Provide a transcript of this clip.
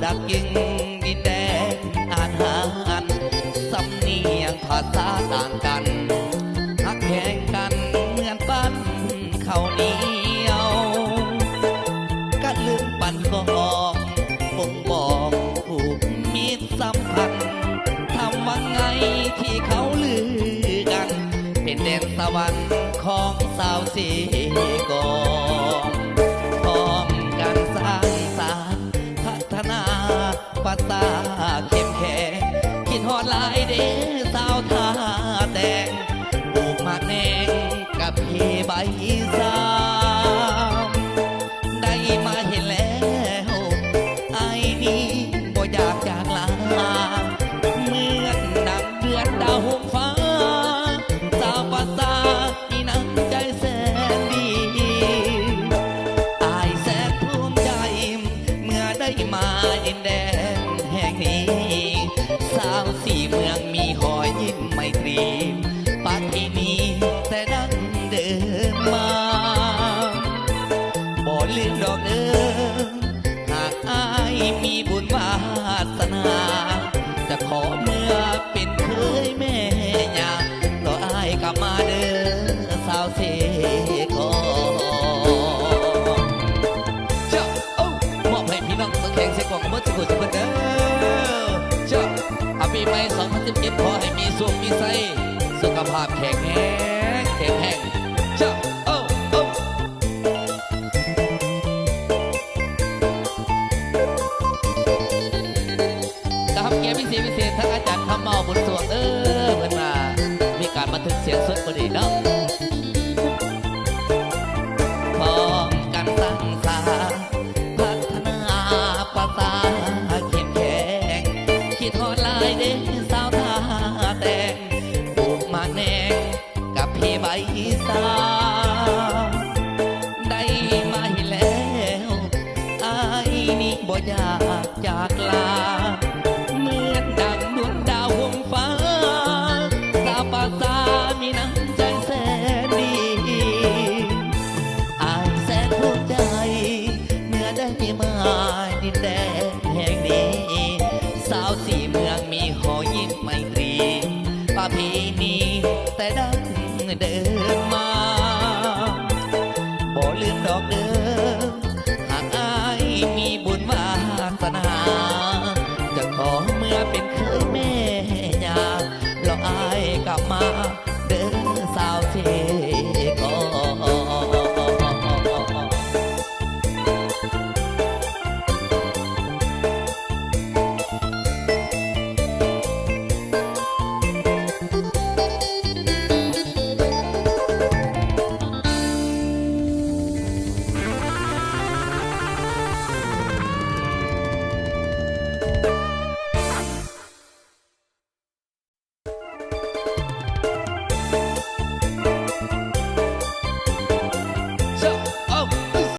ดักยิงดินแดนอาหารสำเนียงภาษาต่างกันฮักแข่งกันเหมือนปั้นข้าวเหนียวก็ลืมปั่นก็ออกบ่งบอกผูกมิตรสัมพันธ์ทำว่าไงที่เขาลือกันเป็นแดนสวรรค์ของสาวสีกองพร้อมกันสร้างสรรค์พัฒนาภาษาเข้มแข็งคิดฮอดหลายเด้สาวท่าแดงปลูกหมากแดงกับพี่ใบสามได้มาเห็นแล้วไอ้นี้บ่อยากจากลาเหมือนดังเดือนดาวหงฟ้าสาวภาษาที่น้ำใจแสนดีอายแสนภูมิใจเมื่อได้มาดินแดนแห่งนี้สาวสี่เมืองมีหอยยิ้มไมตรีปากที่นี้แต่ดังเดิมมาบ่ลืมดอกเดิมหากอายมีบุญวาสนาจะขอเมื่อเป็นเคยแม่ยารออายกลับมาเด้อสาวเสกเจ้าโอ้มอบให้พี่น้องสังแข่งเสกของมัดสุดสุดเด้อเจ้าปีใหม่2017ขอให้มีสุขมีไส้สุขภาพแข็งแรงแข็งแรงเจ้าโอ้โอ้กับเกียร์พิเศษทั้งอาจารย์คำเมาบุญสวงเเพิ่นมามีการบันทึกเสียงสดพอดีเนาะพร้อมกันสร้างสรรค์พัฒนาภาษาเข้มแข็งคิดฮอดหลายเด้สาวท่าแดงปลูกหมากแดงกับพี่ใบสามได้มาเห็นแล้วอายนี้บ่อยากจากลา